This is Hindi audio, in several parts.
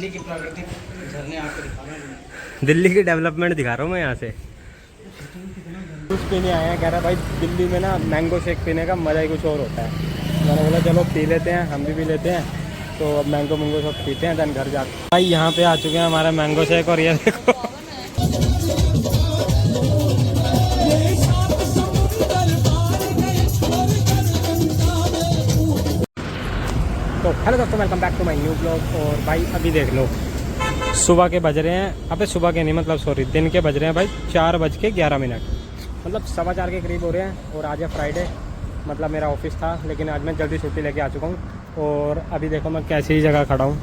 दिल्ली की प्राकृतिक झरने आपको दिखा रहा हूँ। दिल्ली की डेवलपमेंट दिखा रहा हूँ मैं यहाँ से। जूस पीने आए हैं, कह रहा भाई दिल्ली में ना मैंगो शेक पीने का मज़ा ही कुछ और होता है। मैंने बोला चलो पी लेते हैं, हम भी लेते हैं। तो अब मैंगो सब पीते हैं, देन घर जाते हैं। भाई यहाँ पे आ चुके हैं हमारा मैंगो शेक, और ये देखो तो हेलो दोस्तों, welcome back to my new blog. और भाई अभी देख लो सुबह के बज रहे हैं, अबे सुबह के नहीं मतलब सॉरी दिन के बज रहे हैं भाई 4:11, मतलब 4:15 के करीब हो रहे हैं। और आज है फ्राइडे, मतलब मेरा ऑफिस था, लेकिन आज मैं जल्दी छुट्टी लेके आ चुका हूँ। और अभी देखो मैं कैसी जगह खड़ा हूँ,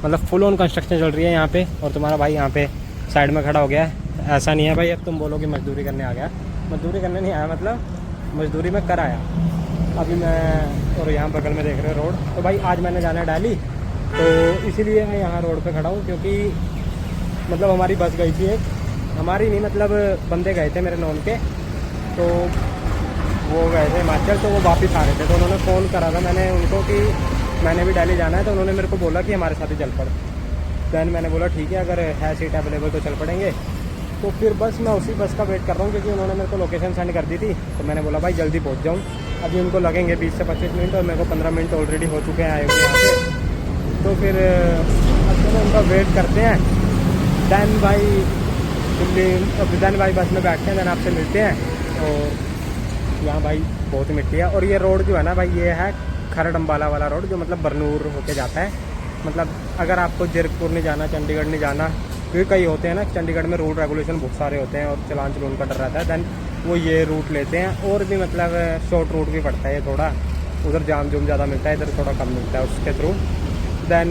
मतलब फुल ऑन कंस्ट्रक्शन चल रही है यहाँ पे। और तुम्हारा भाई यहाँ पे साइड में खड़ा हो गया है। ऐसा नहीं है भाई अब तुम बोलो कि मजदूरी करने आ गया, मजदूरी करने नहीं आया, मतलब मजदूरी में कर आया अभी मैं। और यहाँ बगल में देख रहे हो रोड, तो भाई आज मैंने जाना है दिल्ली, तो इसीलिए मैं यहाँ रोड पे खड़ा हूँ। क्योंकि मतलब हमारी बस गई थी एक, हमारी नहीं मतलब बंदे गए थे मेरे नॉन के, तो वो गए थे हिमाचल, तो वो वापस आ रहे थे। तो उन्होंने फ़ोन करा था मैंने उनको कि मैंने भी दिल्ली जाना है, तो उन्होंने मेरे को बोला कि हमारे साथ ही चल पड़। दैन मैंने बोला ठीक है, अगर है सीट अवेलेबल तो चल पड़ेंगे। तो फिर बस मैं उसी बस का वेट कर रहा हूँ, क्योंकि उन्होंने मेरे को लोकेशन सेंड कर दी थी। तो मैंने बोला भाई जल्दी पहुँच जाऊँ, अभी उनको लगेंगे 20 से 25 मिनट, और मेरे को 15 मिनट ऑलरेडी हो चुके हैं आए हुए यहाँ पे। तो फिर अब चलो उनका वेट करते हैं। दैन भाई दैन भाई बस में बैठते हैं, दैन आपसे मिलते हैं। और यहाँ भाई बहुत मिट्टी है। और ये रोड जो है ना भाई, ये है खरड़ अम्बाला वाला रोड, जो मतलब बरनूर होके जाता है। मतलब अगर आपको जीरकपुर नहीं जाना, चंडीगढ़ नहीं जाना, क्योंकि कई होते हैं ना चंडीगढ़ में रूल रेगुलेशन बहुत सारे होते हैं और चलान चलून का डर रहता है, दैन वो ये रूट लेते हैं। और भी मतलब शॉर्ट रूट भी पड़ता है ये थोड़ा, उधर जाम जुम ज़्यादा मिलता है, इधर थोड़ा कम मिलता है उसके थ्रू। दैन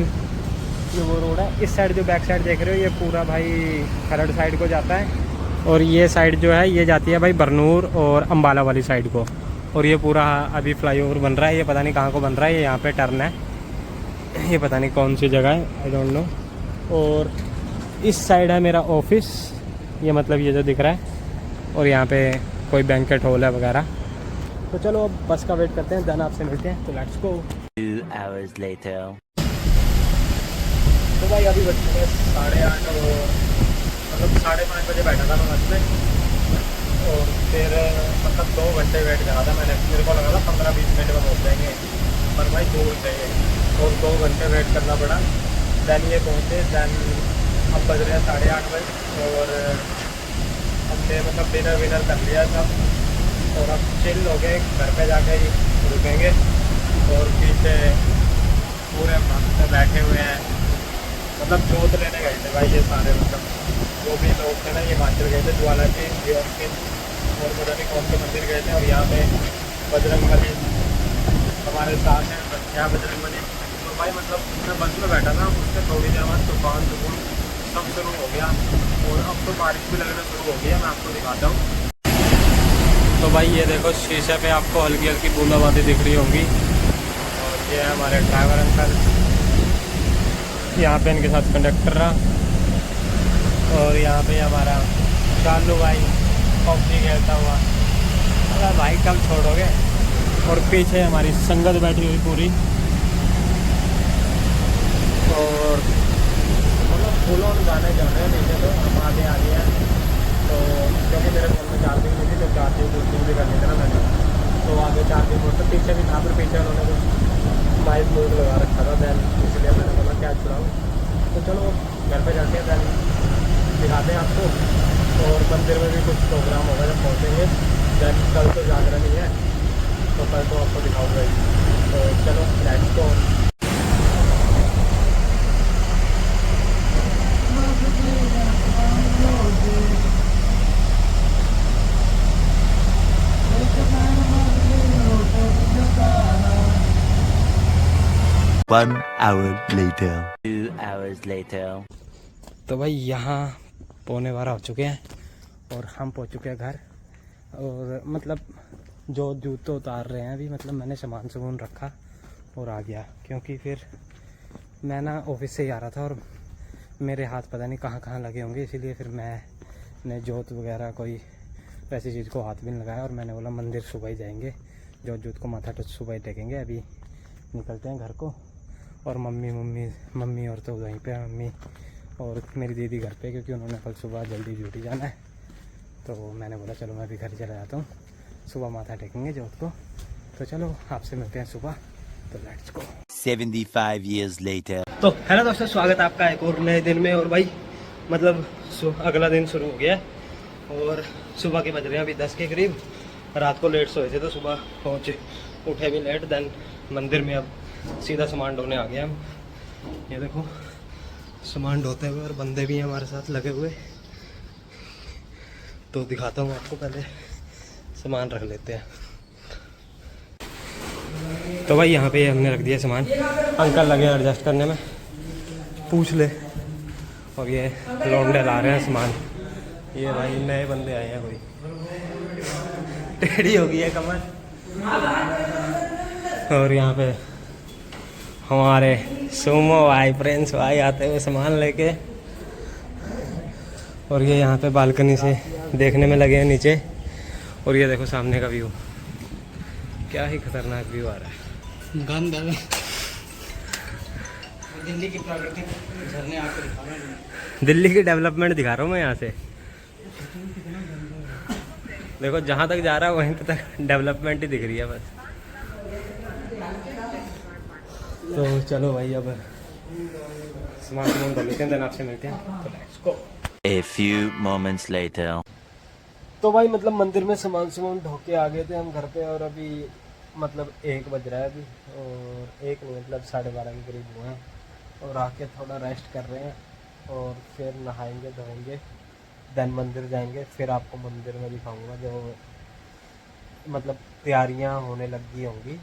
ये वो रोड है, इस साइड जो बैक साइड देख रहे हो ये पूरा भाई खरड़ साइड को जाता है। और ये साइड जो है ये जाती है भाई बरनूर और अम्बाला वाली साइड को। और ये पूरा अभी फ्लाईओवर बन रहा है, ये पता नहीं कहाँ को बन रहा है, ये यहाँ पे टर्न है, ये पता नहीं कौन सी जगह है, आई डोंट नो। और इस साइड है मेरा ऑफिस, ये मतलब ये जो दिख रहा है। और यहाँ पे कोई बैंकेट हॉल है वगैरह। तो चलो अब बस का वेट करते हैं, देन आपसे मिलते हैं। तो लेट्स गो। 2 hours later. तो भाई अभी बज चुके 8:30, और मतलब 5:30 बजे बैठा था मैं बस में। और फिर मतलब 2 घंटे वेट करा था मैंने, मेरे को लगा था 15-20 मिनट में पहुँच जाएंगे, पर भाई 2 घंटे और 2 घंटे वेट करना पड़ा। दैन ये पहुँचे, दैन अब बज रहे हैं 8:30 बजे। और हमने मतलब डिनर विनर कर लिया था, और अब चिल हो गए, घर पे जाके ही रुकेंगे। और पीछे पूरे मस्त बैठे हुए हैं, मतलब जोत लेने गए थे भाई ये सारे, मतलब जो भी लोग थे ना ये हिमाचल गए थे, ज्वाला के और पता नहीं कौन से मंदिर गए थे। और यहाँ पे बजरंगबली हमारे साथ हैं, यहाँ बजरंगबली। तो भाई मतलब मैं बस में बैठा था, उससे थोड़ी देर बाद तूफान तूफान सब शुरू हो गया, और अब तो बारिश भी लगना शुरू हो गई है। मैं आपको दिखाता हूँ। तो भाई ये देखो शीशे पे आपको हल्की हल्की बूंदाबांदी दिख रही होंगी। और ये है हमारे ड्राइवर अंकल, यहाँ पे इनके साथ कंडक्टर रहा। और यहाँ पे हमारा चालू भाई पबजी खेलता हुआ। अरे भाई कब छोड़ोगे। और पीछे हमारी संगत बैठी हुई पूरी, और मतलब फुल ऑन गाने चल रहे हैं नीचे। तो हम आगे आ गए हैं, तो क्योंकि मेरे फ़ोन में चार्जिंग नहीं थी, तो चार्जिंग बुकिंग भी करनी थी ना मैंने, तो आगे चार्जिंग बोर्ड तो पीछे भी था, पर पीछे उन्होंने कुछ माइक मोड लगा रखा था, दैन इसलिए मैंने बोला क्या छुड़ाऊँ। तो चलो घर पे चलते हैं, दैन दिखाते हैं आपको। और मंदिर में भी कुछ प्रोग्राम होगा जब पहुँचेंगे। दैन कल तो जागरण ही है, तो कल तो आपको दिखाऊंगा ही। तो चलो let's go. One hour later. 2 hours later. तो भाई यहाँ 11:15 हो चुके हैं, और हम पहुँच चुके हैं घर। और मतलब जो जूते उतार रहे हैं अभी, मतलब मैंने सामान सुमान रखा और आ गया। क्योंकि फिर मैं ना ऑफिस से ही आ रहा था, और मेरे हाथ पता नहीं कहाँ कहाँ लगे होंगे, इसीलिए फिर मैंने जोत वगैरह कोई वैसी चीज़ को हाथ भी नहीं लगाया। और मैंने बोला मंदिर सुबह ही जाएंगे, जोत को माथा तो सुबह ही टेकेंगे। अभी निकलते हैं घर को। और मम्मी और तो वहीं पे है, मम्मी और मेरी दीदी घर पे, क्योंकि उन्होंने कल सुबह जल्दी ड्यूटी जाना है। तो मैंने बोला चलो मैं भी घर चला जाता हूँ, सुबह माथा टेकेंगे जोत को। तो चलो आपसे मिलते हैं सुबह, तो लेट्स गो। 75 years later. तो हेलो दोस्तों, स्वागत है आपका एक और नए दिन में। और भाई मतलब अगला दिन शुरू हो गया है और सुबह के बज रहे हैं अभी 10 के करीब। रात को लेट सोए थे तो सुबह उठे भी लेट। देन मंदिर में अब सीधा सामान ढोने आ गया हम। ये देखो सामान ढोते हुए और बंदे भी हैं हमारे साथ लगे हुए। तो दिखाता हूँ आपको, पहले सामान रख लेते हैं। तो भाई यहाँ पे हमने रख दिया सामान, अंकल लगे एडजस्ट करने में, पूछ ले। और ये लौंडे ला रहे हैं सामान। ये भाई नए बंदे आए हैं, कोई टेढ़ी हो गई है कमर। और यहाँ पे हमारे सुमो भाई, प्रिंस भाई आते हुए सामान लेके। और ये यहाँ पे बालकनी से देखने में लगे हैं नीचे। और ये देखो सामने का व्यू, क्या ही खतरनाक व्यू आ रहा है। गंद है। दिल्ली की प्राकृतिक झरने आकर दिखा रहे हैं। दिल्ली की डेवलपमेंट दिखा रहा हूँ मैं यहाँ से। देखो जहाँ तक जा रहा है वहीं तक डेवलपमेंट ही दिख रही है बस। तो चलो भाई अब सामान डाल लेते हैं, देन आपसे मिलते हैं। तो let's go. A few moments later. तो भाई मतलब मंदिर में सामान ढो के आ गए थे हम घर पे। और अभी मतलब 1 बज रहा है अभी, और 1 नहीं मतलब 12:30 के करीब हुए हैं। और आके थोड़ा रेस्ट कर रहे हैं और फिर नहाएंगे धोएंगे, देन मंदिर जाएंगे। फिर आपको मंदिर में दिखाऊंगा जो मतलब तैयारियां होने लगी होंगी।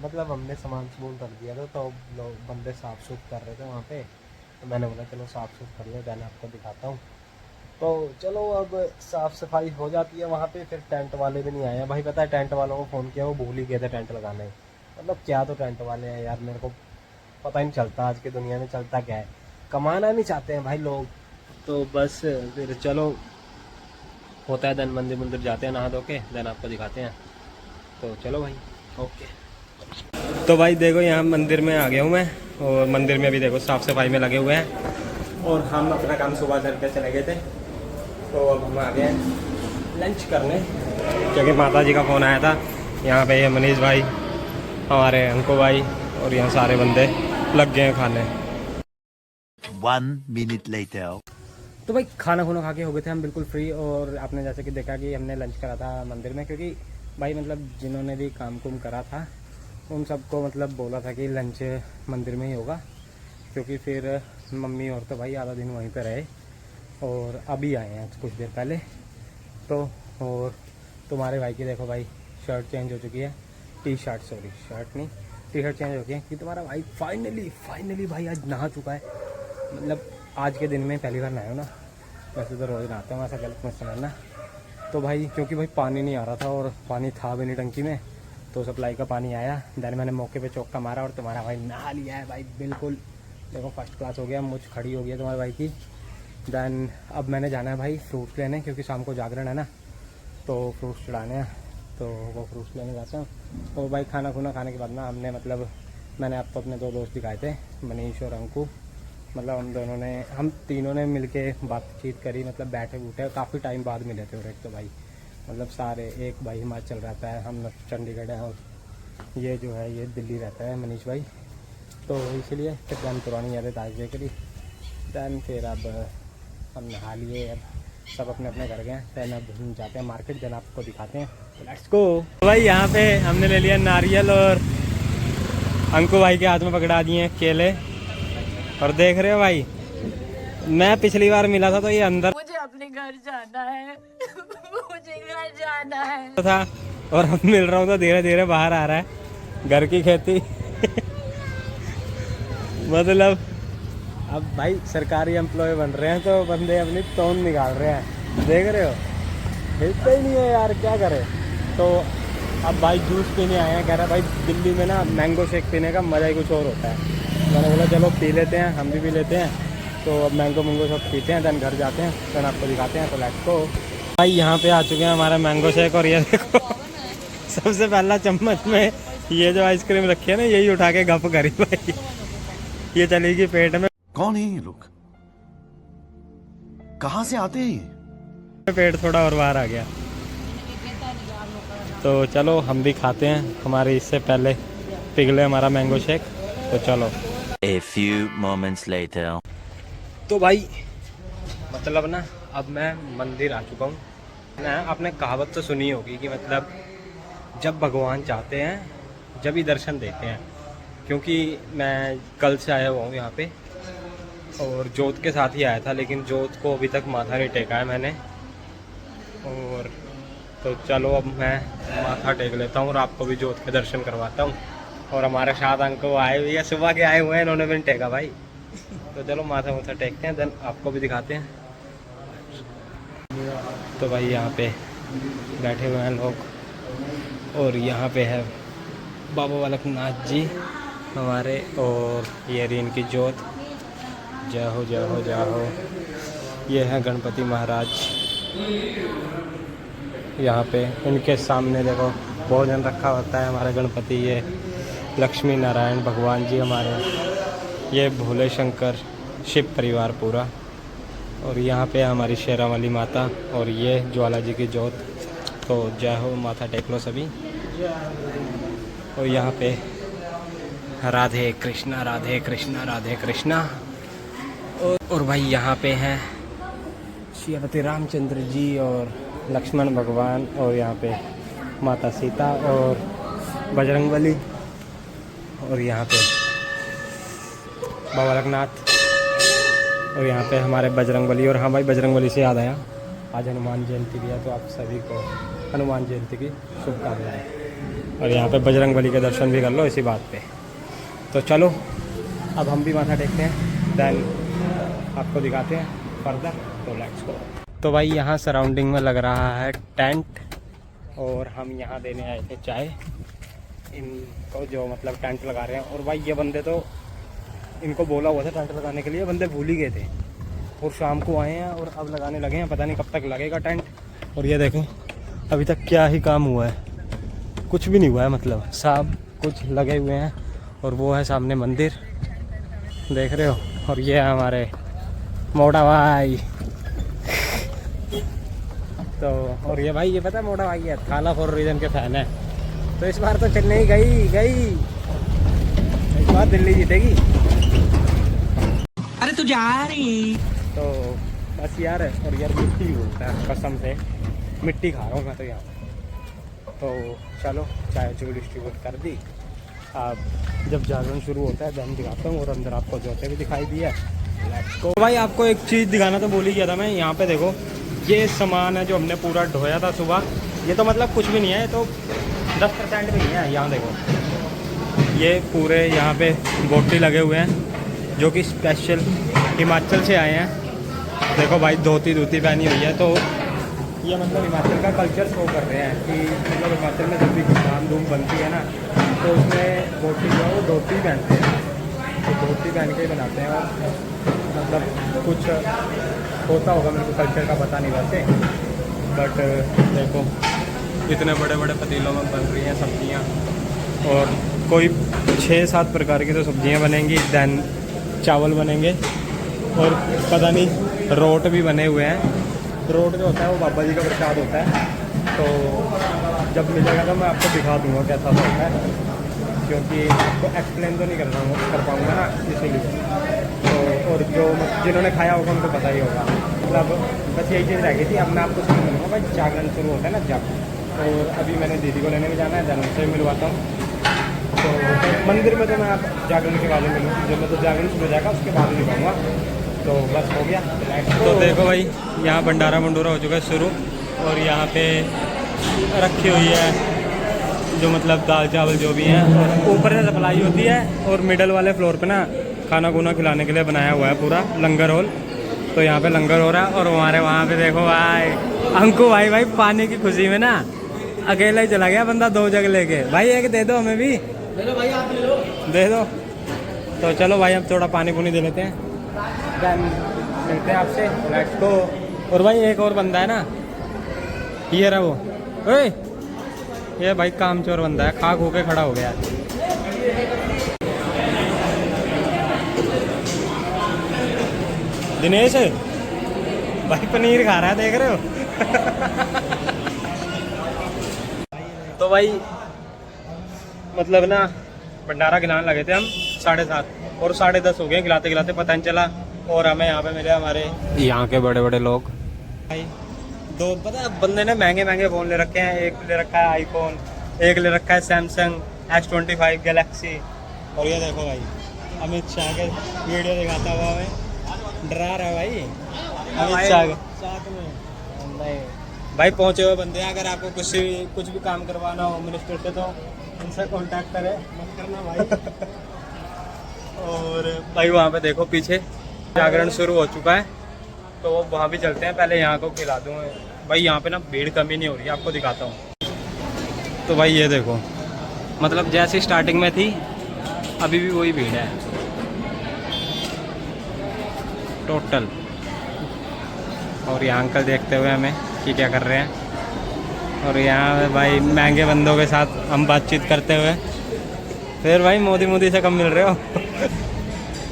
मतलब हमने सामान रख दिया था तो लोग बंदे साफ़ सुथ कर रहे थे वहाँ पे। तो मैंने बोला चलो साफ़ सुथ कर ले, देन आपको दिखाता हूँ। तो चलो अब साफ़ सफाई हो जाती है वहाँ पे। फिर टेंट वाले भी नहीं आए हैं भाई। पता है टेंट वालों को फ़ोन किया, वो भूल ही गए थे टेंट लगाने। मतलब क्या तो टेंट वाले हैं यार, मेरे को पता ही नहीं चलता आज की दुनिया में चलता क्या है। कमाना नहीं चाहते हैं भाई लोग, तो बस फिर चलो होता है। देन मंदिर जाते हैं नहा धो के, देन आपको दिखाते हैं। तो चलो भाई, ओके। तो भाई देखो यहाँ मंदिर में आ गया हूँ मैं, और मंदिर में भी देखो साफ़ सफाई में लगे हुए हैं। और हम अपना काम सुबह करके चले गए थे, तो अब हम आ गए हैं लंच करने, क्योंकि माता जी का फ़ोन आया था। यहाँ पे ये मनीष भाई, हमारे अंको भाई और यहाँ सारे बंदे लग गए हैं खाने। 1 minute later. तो भाई खाना खा के हो गए थे हम बिल्कुल फ्री। और आपने जैसे कि देखा कि हमने लंच करा था मंदिर में, क्योंकि भाई मतलब जिन्होंने भी काम कुम करा था उन सबको मतलब बोला था कि लंच मंदिर में ही होगा। क्योंकि फिर मम्मी और तो भाई आधा दिन वहीं पे रहे और अभी आए हैं कुछ देर पहले। तो और तुम्हारे भाई की देखो भाई शर्ट चेंज हो चुकी है, शर्ट नहीं टी शर्ट चेंज हो गई है कि तुम्हारा भाई फाइनली भाई आज नहा चुका है। मतलब आज के दिन में पहली बार नहाया ना, वैसे तो रोज़ नहाता हूँ, ऐसा गलत मत समझना। तो भाई क्योंकि भाई पानी नहीं आ रहा था और पानी था भी नहीं टंकी में, तो सप्लाई का पानी आया। देन मैंने मौके पे चौका मारा और तुम्हारा भाई नहा लिया है भाई बिल्कुल। देखो फर्स्ट क्लास हो गया, मुझ खड़ी हो गई है तुम्हारे भाई की। देन अब मैंने जाना है भाई फ्रूट्स लेने, क्योंकि शाम को जागरण है ना, तो फ्रूट्स चढ़ाने हैं। तो वो फ्रूट्स लेने जाता हूँ। तो भाई खाना खाने के बाद ना हमने मतलब मैंने आपको अपने 2 दोस्त दिखाए थे, मनीष और अंकु। मतलब हम तीनों ने मिलके बातचीत करी, मतलब बैठे काफ़ी टाइम बाद मिले थे। और एक तो भाई मतलब सारे, एक भाई हिमाचल रहता है, हम चंडीगढ़ हैं, और ये जो है ये दिल्ली रहता है मनीष भाई। तो इसलिए फिर दैन पुरानी यादें ताज़ा करी। दैन फिर अब हम नहा लिए, अब सब अपने अपने घर गए। दैन अब हम जाते हैं मार्केट, देन आपको दिखाते हैं। तो लेट्स गो। भाई यहाँ पे हमने ले लिया नारियल और अंकु भाई के हाथ में पकड़ा दिए केले। और देख रहे हो भाई, मैं पिछली बार मिला था तो ये अंदर मुझे अपने घर जाना है मुझे घर जाना है था, और अब मिल रहा हूँ तो धीरे धीरे बाहर आ रहा है। घर की खेती मतलब अब भाई सरकारी एम्प्लॉय बन रहे हैं तो बंदे अपनी तौन निकाल रहे हैं, देख रहे हो। हिलता ही नहीं है यार, क्या करें। तो अब भाई जूस पीने आए हैं, कह रहा है भाई दिल्ली में ना मैंगो शेक पीने का मज़ा ही कुछ और होता है। मैंने बोला चलो पी लेते हैं, हम भी लेते हैं। तो अब मैंगो सब पीते हैं, देन घर जाते हैं, देन आपको दिखाते हैं। तो लेट्स गो। भाई यहाँ पे आ चुके हैं हमारा मैंगो शेक। और ये देखो सबसे पहला चम्मच में ये जो आइसक्रीम रखी है ना, यही उठा के गप करी भाई। ये चलेगी पेट में, कौन है ये लोग? कहां से आते हैं ये? पेट थोड़ा और बाहर आ गया। तो चलो हम भी खाते हैं, हमारे इससे पहले पिघले हमारा मैंगो शेक। तो चलो। A few moments later. तो भाई मतलब ना अब मैं मंदिर आ चुका हूँ ना। आपने कहावत तो सुनी होगी कि मतलब जब भगवान चाहते हैं जब ही दर्शन देते हैं। क्योंकि मैं कल से आया हुआ हूँ यहाँ पे और जोत के साथ ही आया था, लेकिन जोत को अभी तक माथा नहीं टेका है मैंने। और तो चलो अब मैं माथा टेक लेता हूँ और आपको भी जोत के दर्शन करवाता हूँ। और हमारे साथ अंकल आए हुए हैं, सुबह के आए हुए हैं, इन्होंने भी नहीं टेका भाई। तो चलो माथा मुथा टेकते हैं, देन आपको भी दिखाते हैं। तो भाई यहाँ पे बैठे हुए हैं लोग और यहाँ पे है बाबा बालकनाथ जी हमारे, और ये रही इनकी जोत। जय हो जय हो जय हो। ये है गणपति महाराज। यहाँ पे इनके सामने देखो भोजन रखा होता है हमारे गणपति। ये लक्ष्मी नारायण भगवान जी हमारे, ये भोले शंकर शिव परिवार पूरा। और यहाँ पे हमारी शेरावाली माता और ये ज्वाला जी की जोत। तो जय हो, माथा टेक लो सभी। और यहाँ पे राधे कृष्णा राधे कृष्णा राधे कृष्णा। और भाई यहाँ पे हैं श्रीपति रामचंद्र जी और लक्ष्मण भगवान, और यहाँ पे माता सीता और बजरंगबली, और यहाँ पे बाबा बालकनाथ, और यहाँ पे हमारे बजरंगबली। और हाँ भाई, बजरंगबली से याद आया, आज हनुमान जयंती भी है, तो आप सभी को हनुमान जयंती की शुभकामनाएं। और यहाँ पे बजरंगबली के दर्शन भी कर लो इसी बात पे। तो चलो अब हम भी माथा टेकते हैं, देन आपको दिखाते हैं फर्दर। तो लेट्स गो। तो भाई यहाँ सराउंडिंग में लग रहा है टेंट, और हम यहाँ देने आए थे चाय इनको, जो मतलब टेंट लगा रहे हैं। और भाई ये बंदे तो, इनको बोला हुआ था टेंट लगाने के लिए, बंदे भूल ही गए थे और शाम को आए हैं और अब लगाने लगे हैं। पता नहीं कब तक लगेगा टेंट। और ये देखें अभी तक क्या ही काम हुआ है, कुछ भी नहीं हुआ है, मतलब सब कुछ लगे हुए हैं। और वो है सामने मंदिर, देख रहे हो। और ये है हमारे मोटा भाई। तो और ये भाई, ये पता है मोटा भाई है थाला फॉर रीजन के फैन है। तो इस बार तो चेन्नई गई, इस बार दिल्ली जीतेगी। अरे तू जा रही। तो बस यार, और यार मिट्टी भी बोलता है कसम से, मिट्टी खा रहा हूँ मैं तो यहाँ। तो चलो चाय चूड़ी डिस्ट्रीब्यूट कर दी। अब जब जागरण शुरू होता है देन दिखाता हूँ, और अंदर आपको जोते भी दिखाई दी है। तो भाई आपको एक चीज़ दिखाना तो भूल ही गया था मैं। यहाँ पे देखो ये सामान है जो हमने पूरा ढोया था सुबह। ये तो मतलब कुछ भी नहीं है, तो 10% भी नहीं है। यहाँ देखो ये पूरे यहाँ पे बोटी लगे हुए हैं जो कि स्पेशल हिमाचल से आए हैं। देखो भाई धोती पहनी हुई है, तो ये मतलब हिमाचल का कल्चर शो कर रहे हैं कि मतलब हिमाचल में जब भी धाम धूम बनती है ना, तो उसमें बोटी जो है वो धोती पहनते हैं। तो धोती पहन के ही बनाते हैं। और मतलब कुछ होता होगा, मेरे को कल्चर का पता नहीं वैसे, बट देखो इतने बड़े बड़े पतीलों में बन रही हैं सब्जियां। और कोई 6-7 प्रकार की तो सब्जियां बनेंगी, देन चावल बनेंगे, और पता नहीं रोट भी बने हुए हैं। रोट जो होता है वो बाबा जी का प्रसाद होता है। तो जब मिलेगा तो मैं आपको दिखा दूँगा कैसा सा होता है, क्योंकि आपको एक्सप्लेन तो नहीं कर पाऊँगा ना, इसीलिए। तो और जो जिन्होंने खाया होगा उनको पता ही होगा। मतलब बस यही चीज़ रह गई थी। अब मैं आपको सुन मिलूँगा भाई, जागरण शुरू होता है ना जब। और अभी मैंने दीदी को लेने भी जाना है, जन्म से मिलवाता हूँ। तो मंदिर में तो मैं आप जागरण के बाद मिलूँ, जब मैं तो जागरण शुरू हो जाएगा उसके बाद निकालूँगा। तो बस हो गया। तो देखो भाई यहाँ भंडारा मंडूरा हो चुका है शुरू, और यहाँ पे रखी हुई है जो मतलब दाल चावल जो भी हैं, और ऊपर से सप्लाई होती है। और मिडल वाले फ्लोर पे ना खाना खुना खिलाने के लिए बनाया हुआ है पूरा लंगर हॉल। तो यहाँ पे लंगर हो रहा है। और हमारे वहाँ पे देखो भाई अंकु भाई पानी की खुशी में ना अकेला ही चला गया बंदा 2 जग लेके। भाई एक दे दो हमें भी, ले लो भाई, आप ले लो, दे दो। तो चलो भाई अब थोड़ा पानी पुनी दे लेते हैं, देन मिलते हैं आपसे। Let's go. और भाई एक और बंदा है ना, ये रहा वो, ओए ये भाई कामचोर बंदा है, खा खो के खड़ा हो गया। दिनेश भाई पनीर खा रहा है, देख रहे हो। तो भाई मतलब ना भंडारा खिलाने लगे थे हम 7:30 और 10:30 हो गए खिलाते खिलाते, पता नहीं चला। और हमें यहाँ पे मिले हमारे यहाँ के बड़े बड़े लोग भाई। दो पता बंदे ने महंगे महंगे फ़ोन ले रखे हैं। एक ले रखा है आईफोन, एक ले रखा है सैमसंग S25 गैलेक्सी। और ये देखो भाई अमित शाह के वीडियो दिखाता हुआ हमें डरा रहा है भाई अमित शाह के साथ में। भाई पहुँचे हुए बंदे हैं, अगर आपको कुछ भी काम करवाना हो मिनिस्टर से तो इनसे कांटेक्ट करें, मत करना भाई। और भाई वहाँ पे देखो पीछे जागरण शुरू हो चुका है, तो वहाँ भी चलते हैं। पहले यहाँ को खिला दूँ भाई। यहाँ पे ना भीड़ कमी नहीं हो रही है, आपको दिखाता हूँ। तो भाई ये देखो मतलब जैसी स्टार्टिंग में थी अभी भी वही भीड़ है टोटल। और यहाँ अंकल देखते हुए हमें कि क्या कर रहे हैं। और यहाँ भाई महंगे बंदों के साथ हम बातचीत करते हुए, फिर भाई मोदी से कम मिल रहे हो।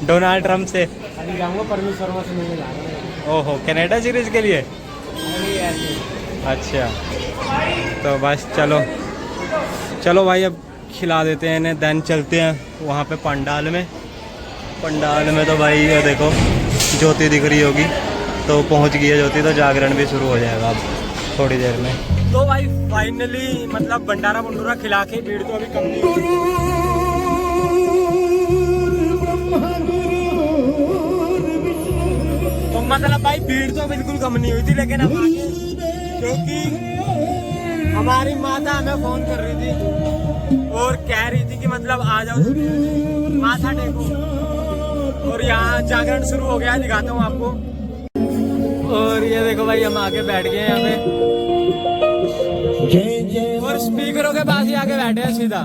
डोनाल्ड ट्रम्प से अभी जाऊँगा परमेश शर्मा से मिलने जा रहा हूँ। ओहो कनाडा सीरीज के लिए। अच्छा तो बस चलो भाई अब खिला देते हैं इन्हें, देन चलते हैं वहाँ पे पंडाल में तो भाई ये देखो ज्योति दिख रही होगी, तो पहुँच गई है ज्योति, तो जागरण भी शुरू हो जाएगा अब थोड़ी देर में। तो भाई फाइनली मतलब भंडारा भंडूरा खिला के भीड़ तो अभी कम नहीं हुई। तो मतलब भाई भीड़ तो बिल्कुल कम नहीं हुई थी, लेकिन अब आगे क्योंकि हमारी माता हमें फोन कर रही थी और कह रही थी कि मतलब आ जाओ माथा टेको। और यहाँ जागरण शुरू हो गया है, दिखाता हूँ आपको। और ये देखो भाई हम आके बैठ गए यहाँ पे और स्पीकरों के पास ही आके बैठे हैं सीधा।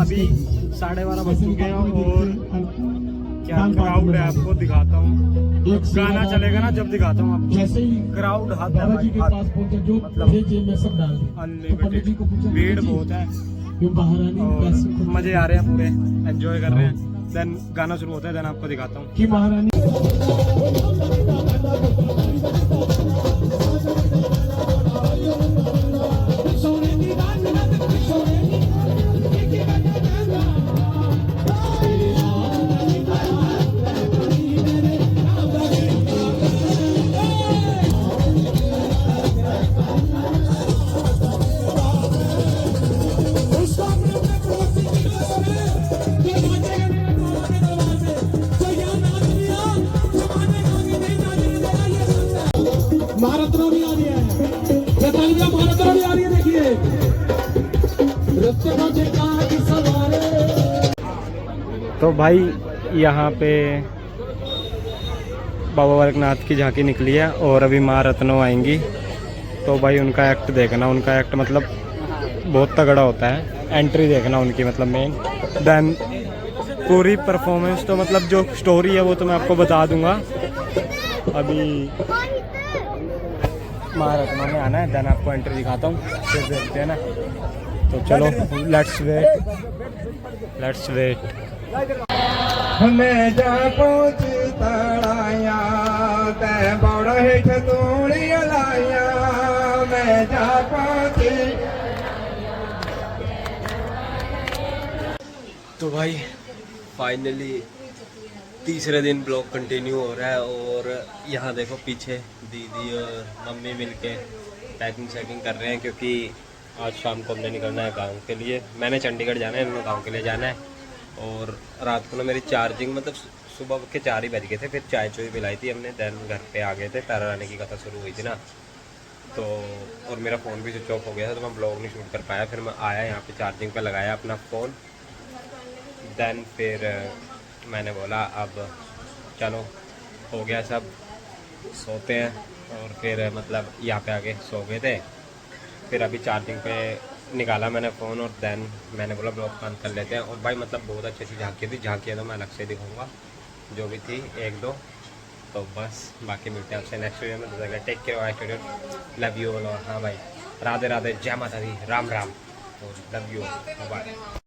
अभी 12:30 बज चुके हैं और क्या क्राउड है आपको दिखाता हूँ। गाना चलेगा ना जब दिखाता हूँ आपको। क्राउड हाथ है मतलब अनलिमिटेड, भीड़ बहुत है और मजे आ रहे हैं, पूरे एंजॉय कर रहे हैं। देन गाना शुरू होता है, देन आपको दिखाता हूँ कि महारानी। तो भाई यहाँ पे बाबा बालकनाथ की झांकी निकली है और अभी माँ रत्नो आएंगी, तो भाई उनका एक्ट देखना। उनका एक्ट मतलब बहुत तगड़ा होता है। एंट्री देखना उनकी मतलब मेन, देन पूरी परफॉर्मेंस तो मतलब जो स्टोरी है वो तो मैं आपको बता दूंगा। अभी माँ रत्नो में आना है, देन आपको एंट्री दिखाता हूँ, फिर देखते हैं ना। तो चलो लेट्स वेट। मैं जा पहुँच तड़ाया तै बड़ा हेठ तोड़ी लाया, मैं जा पहुँच। तो भाई फाइनली तीसरे दिन ब्लॉग कंटिन्यू हो रहा है और यहाँ देखो पीछे दीदी और मम्मी मिलके पैकिंग शैकिंग कर रहे हैं, क्योंकि आज शाम को हमने निकलना है गांव के लिए। मैंने चंडीगढ़ जाना है, इन्होंने गांव के लिए जाना है। और रात को ना मेरी चार्जिंग मतलब सुबह के 4 ही बज गए थे, फिर चाय चुई पिलाई थी हमने, देन घर पे आ गए थे। तारा आने की कथा शुरू हुई थी ना, तो और मेरा फ़ोन भी स्विच ऑफ हो गया था, तो मैं ब्लॉग नहीं शूट कर पाया। फिर मैं आया यहाँ पे चार्जिंग पे लगाया अपना फ़ोन, देन फिर मैंने बोला अब चलो हो गया सब, सोते हैं। और फिर मतलब यहाँ पे आके सो गए थे। फिर अभी चार्जिंग पे निकाला मैंने फ़ोन और देन मैंने बोला ब्लॉग बंद कर लेते हैं। और भाई मतलब बहुत अच्छी अच्छी झांकियाँ थी, झांकियाँ तो मैं अलग से दिखाऊंगा जो भी थी 1-2। तो बस बाकी मिलते हैं आपसे नेक्स्ट वीडियो में। Take care, studio, love you all. और हाँ भाई, राधे राधे, जय माता दी, राम राम और लव यू, बाय।